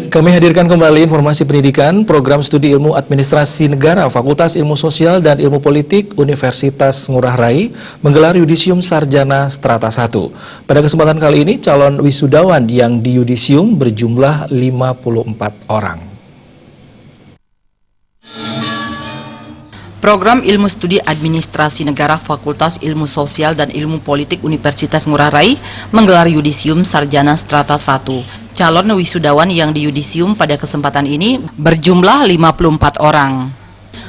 Kami hadirkan kembali informasi pendidikan program studi ilmu administrasi negara Fakultas Ilmu Sosial dan Ilmu Politik Universitas Ngurah Rai menggelar yudisium sarjana strata 1. Pada kesempatan kali ini calon wisudawan yang di yudisium berjumlah 54 orang. Program Ilmu Studi Administrasi Negara Fakultas Ilmu Sosial dan Ilmu Politik Universitas Ngurah Rai menggelar yudisium sarjana strata 1. Calon wisudawan yang di yudisium pada kesempatan ini berjumlah 54 orang.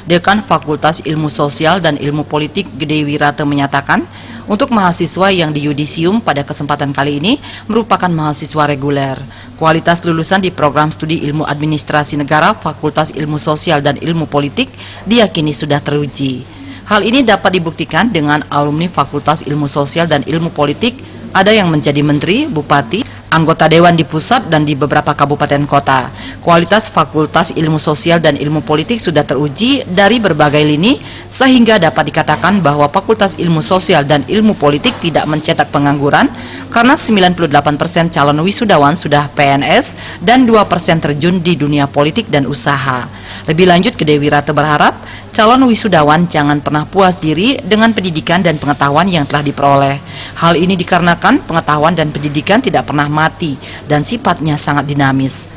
Dekan Fakultas Ilmu Sosial dan Ilmu Politik Gede Wirata menyatakan, untuk mahasiswa yang di yudisium pada kesempatan kali ini merupakan mahasiswa reguler. Kualitas lulusan di program studi Ilmu Administrasi Negara Fakultas Ilmu Sosial dan Ilmu Politik diyakini sudah teruji. Hal ini dapat dibuktikan dengan alumni Fakultas Ilmu Sosial dan Ilmu Politik ada yang menjadi menteri, bupati, anggota dewan di pusat dan di beberapa kabupaten kota. Kualitas Fakultas Ilmu Sosial dan Ilmu Politik sudah teruji dari berbagai lini sehingga dapat dikatakan bahwa Fakultas Ilmu Sosial dan Ilmu Politik tidak mencetak pengangguran karena 98% calon wisudawan sudah PNS dan 2% terjun di dunia politik dan usaha. Lebih lanjut, Gede Wirata berharap calon wisudawan jangan pernah puas diri dengan pendidikan dan pengetahuan yang telah diperoleh. Hal ini dikarenakan pengetahuan dan pendidikan tidak pernah mati dan sifatnya sangat dinamis.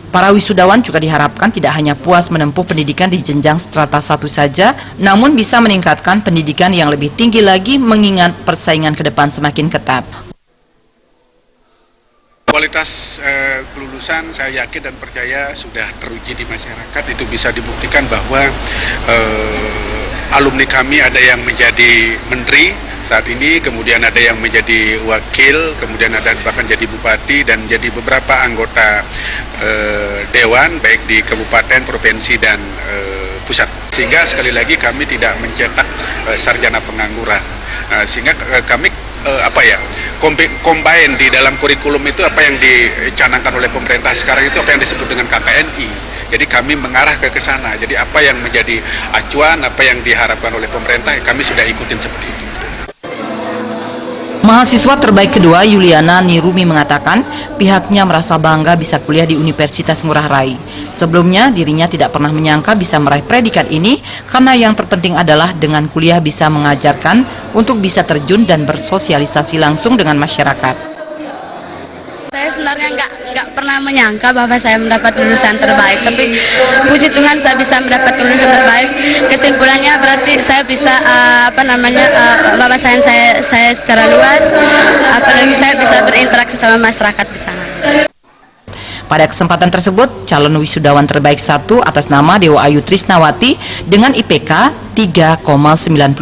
Para wisudawan juga diharapkan tidak hanya puas menempuh pendidikan di jenjang strata 1 saja, namun bisa meningkatkan pendidikan yang lebih tinggi lagi mengingat persaingan ke depan semakin ketat. Kualitas kelulusan saya yakin dan percaya sudah teruji di masyarakat. Itu bisa dibuktikan bahwa alumni kami ada yang menjadi menteri saat ini, kemudian ada yang menjadi wakil, kemudian ada bahkan jadi bupati dan jadi beberapa anggota dewan baik di kabupaten, provinsi dan pusat. Sehingga sekali lagi kami tidak mencetak sarjana pengangguran. Sehingga kami combine di dalam kurikulum itu apa yang dicanangkan oleh pemerintah sekarang itu apa yang disebut dengan KKNI. Jadi kami mengarah ke sana. Jadi apa yang menjadi acuan, apa yang diharapkan oleh pemerintah, kami sudah ikutin seperti itu. Mahasiswa terbaik kedua Yuliana Nirumi mengatakan pihaknya merasa bangga bisa kuliah di Universitas Ngurah Rai. Sebelumnya dirinya tidak pernah menyangka bisa meraih predikat ini karena yang terpenting adalah dengan kuliah bisa mengajarkan untuk bisa terjun dan bersosialisasi langsung dengan masyarakat. Saya sebenarnya nggak pernah menyangka bahwa saya mendapat lulusan terbaik, tapi puji Tuhan saya bisa mendapat lulusan terbaik. Kesimpulannya berarti saya bisa wawasan saya secara luas, apalagi saya bisa berinteraksi sama masyarakat di sana. Pada kesempatan tersebut, calon wisudawan terbaik 1 atas nama Dewa Ayu Trisnawati dengan IPK 3,92,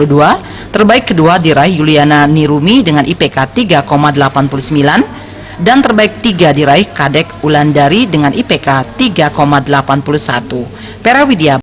terbaik kedua diraih Yuliana Nirumi dengan IPK 3,89, dan terbaik 3 diraih Kadek Ulandari dengan IPK 3,81. Pera Widya